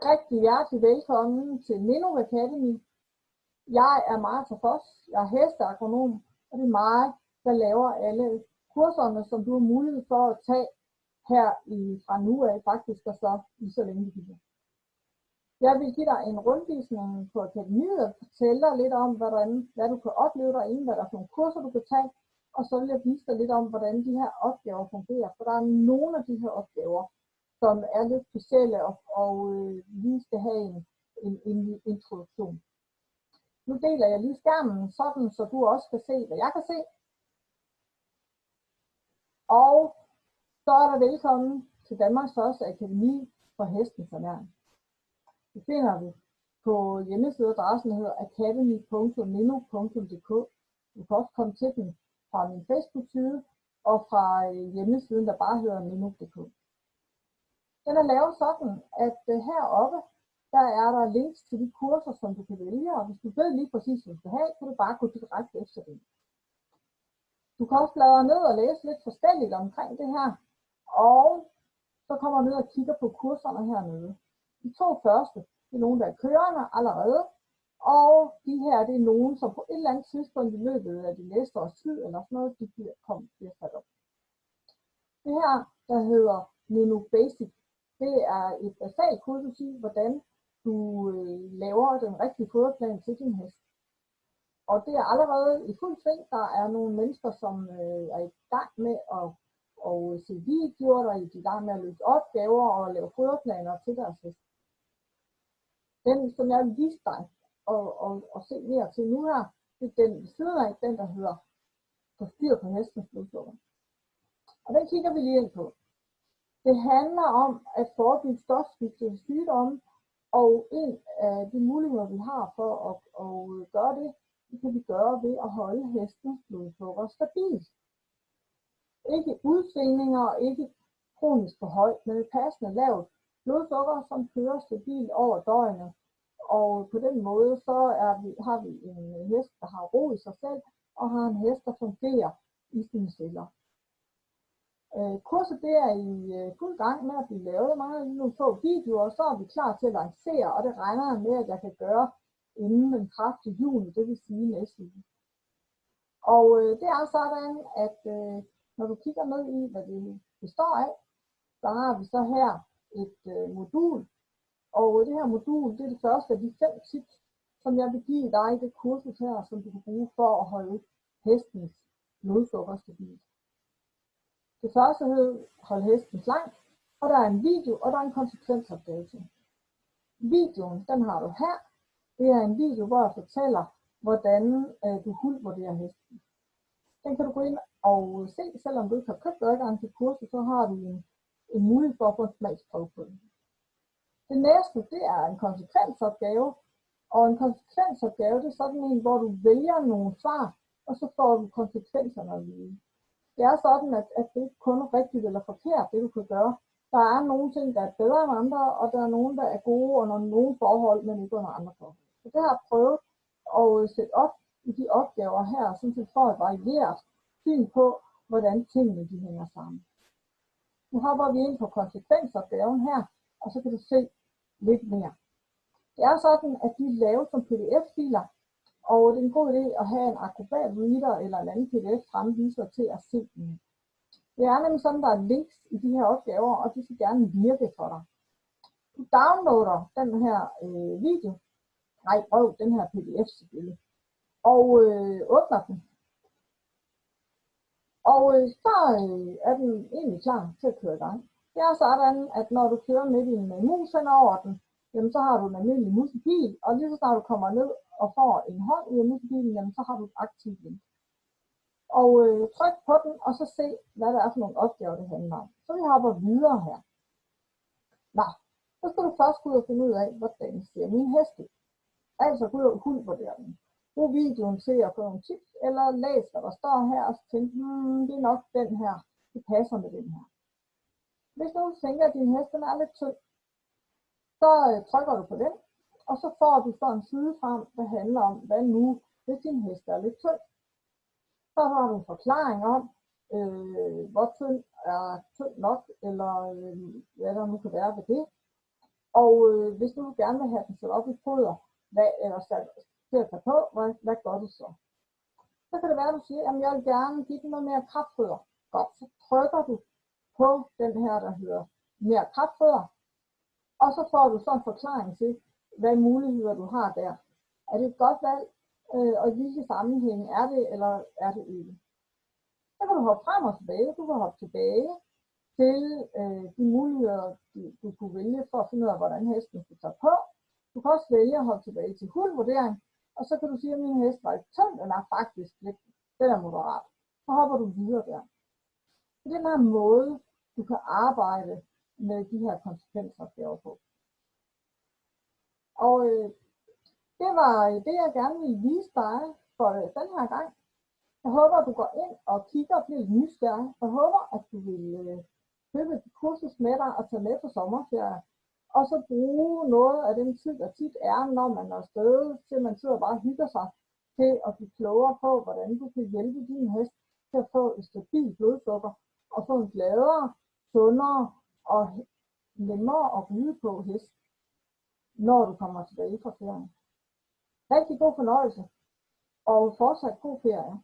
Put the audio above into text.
Rigtig hjertelig velkommen til Minno Academy. Jeg er Martha Foss, jeg er hesteagronom, og det er mig, der laver alle kurserne, som du har mulighed for at tage her fra nu af faktisk, og så lige så længe du gider. Jeg vil give dig en rundvisning på akademiet og fortælle dig lidt om, hvad du kan opleve derinde, hvad der er for nogle kurser, du kan tage, og så vil jeg vise dig lidt om, hvordan de her opgaver fungerer, for der er nogle af de her opgaver, som er lidt specielle, og vi skal have en introduktion. Nu deler jeg lige skærmen, sådan så du også kan se, hvad jeg kan se. Og så er der velkommen til Danmarks første akademi for hestens ernæring. Det finder vi på hjemmesideadressen, der hedder academy.minno.dk. Du kan også komme til den fra min Facebook-side og fra hjemmesiden, der bare hedder minno.dk. Den er lavet sådan, at heroppe, der er der links til de kurser, som du kan vælge, og hvis du ved lige præcis, hvad du skal have, kan du bare gå direkte efter det. Du kan også bladre ned og læse lidt forskelligt omkring det her, og så kommer du ned og kigger på kurserne hernede. De to første, det er nogle, der er kørende allerede, og de her, det er nogen, som på et eller andet tidspunkt i løbet af de næste års tid, eller sådan noget, de bliver sat op. Det her, der hedder Minno Basic, det er et basalt kursus i, hvordan du laver den rigtige foderplan til din hest. Og det er allerede i fuld sving. Der er nogle mennesker, som er i gang med at se videoer, der er i gang med at løse opgaver og lave foderplaner til deres hest. Den, som jeg vil vise dig og se mere til nu her, det er den siden af, den der hedder Få styr på hestens blodsukker. Og den kigger vi lige ind på. Det handler om at forebygge stofskifte sygdomme, og en af de muligheder, vi har for at gøre det, det kan vi gøre ved at holde hestens blodsukker stabilt. Ikke udsvingninger, ikke kronisk for højt, men et passende lavt blodsukker, som kører stabilt over døgnet. Og på den måde så har vi en hest, der har ro i sig selv, og har en hest, der fungerer i sine celler. Kurset det er i fuld gang med at blive lavet. Mange nogle få videoer, og så er vi klar til at lancere, og det regner jeg med, at jeg kan gøre inden den 30. juni, det vil sige næste uge. Og det er sådan, at når du kigger ned i, hvad det består af, så har vi så her et modul. Og det her modul, det er det første af de 5 tips, som jeg vil give dig i det kursus her, som du kan bruge for at holde hestens blodsukker stabilt. Det første hedder hold hesten slank, og der er en video, og der er en konsekvensopgave til. Videoen, den har du her. Det er en video, hvor jeg fortæller, hvordan du huldvurderer hesten. Den kan du gå ind og se, selvom du ikke har købt adgang til kurset, så har du en mulighed for at få en smagsprøve på det. Det næste, det er en konsekvensopgave, og en konsekvensopgave, det er sådan en, hvor du vælger nogle svar, og så får du konsekvenserne at vide. Det er sådan, at det ikke kun er rigtigt eller forkert, det du kan gøre. Der er nogle ting, der er bedre end andre, og der er nogle, der er gode under nogle forhold, men ikke under andre forhold. Så det har jeg prøvet at sætte op i de opgaver her, sådan set for et varieret syn på, hvordan tingene de hænger sammen. Nu hopper vi ind på konsekvensopgaven her, og så kan du se lidt mere. Det er sådan, at de er lavet som pdf-filer, og det er en god idé at have en Acrobat Reader eller en anden pdf-fremviser til at se dem. Det er nemlig sådan, der er links i de her opgaver, og de skal gerne virke for dig. Du downloader den her den her pdf selvfølgelig, og åbner den. Og så er den egentlig klar til at køre i gang. Det er sådan, at når du kører med din mus hen over den, jamen så har du en almindelig musepil, og lige så snart du kommer ned og får en hånd i musepilen, jamen så har du et aktivt link. Og tryk på den, og så se, hvad der er for nogle opgaver, det handler om. Så vi hopper videre her. Nå, så skal du først gå ud og finde ud af, hvordan ser min hest ud. Altså gå ud og huldvurdere den. Brug videoen til at få nogle tips, eller læs, hvad der står her, og så tænk, det er nok den her, det passer med den her. Hvis du tænker, at din hest er lidt tynd, så trykker du på den, og så får du så en side frem, der handler om, hvad nu, hvis din hest er lidt tynd. Så har du en forklaring om, hvor tynd er tynd nok, eller hvad der nu kan være ved det. Og hvis du gerne vil have den sat op i foder, eller sat til at tage på, hvad gør du så? Så kan det være, at du siger, at jeg vil gerne give den noget mere kraftfoder. Godt, så trykker du på den her, der hedder mere kraftfoder, og så får du så en forklaring til, hvad muligheder du har der. Er det et godt valg, og i hvilke sammenhæng er det, eller er det ikke? Så kan du hoppe frem og tilbage. Du kan hoppe tilbage til de muligheder, du kunne vælge for at finde ud af, hvordan hesten skal tage på. Du kan også vælge at hoppe tilbage til huldvurdering, og så kan du sige, at min hest var ikke tynd, den er faktisk lidt, den er moderat. Så hopper du videre der. Det er den her måde, du kan arbejde med de her konsekvensopgaver på. Og det var det, jeg gerne ville vise dig for den her gang. Jeg håber, at du går ind og kigger og bliver nysgerrig. Jeg håber, at du vil købe et kursus med dig og tage med på sommerferie. Og så bruge noget af den tid, der tit er, når man er afsted, til man sidder og bare hygger sig, til at blive klogere på, hvordan du kan hjælpe din hest til at få et stabilt blodsukker, og få en gladere, sundere og nemmere at ride på hest, når du kommer tilbage fra ferien. Rigtig god fornøjelse, og fortsat god ferie.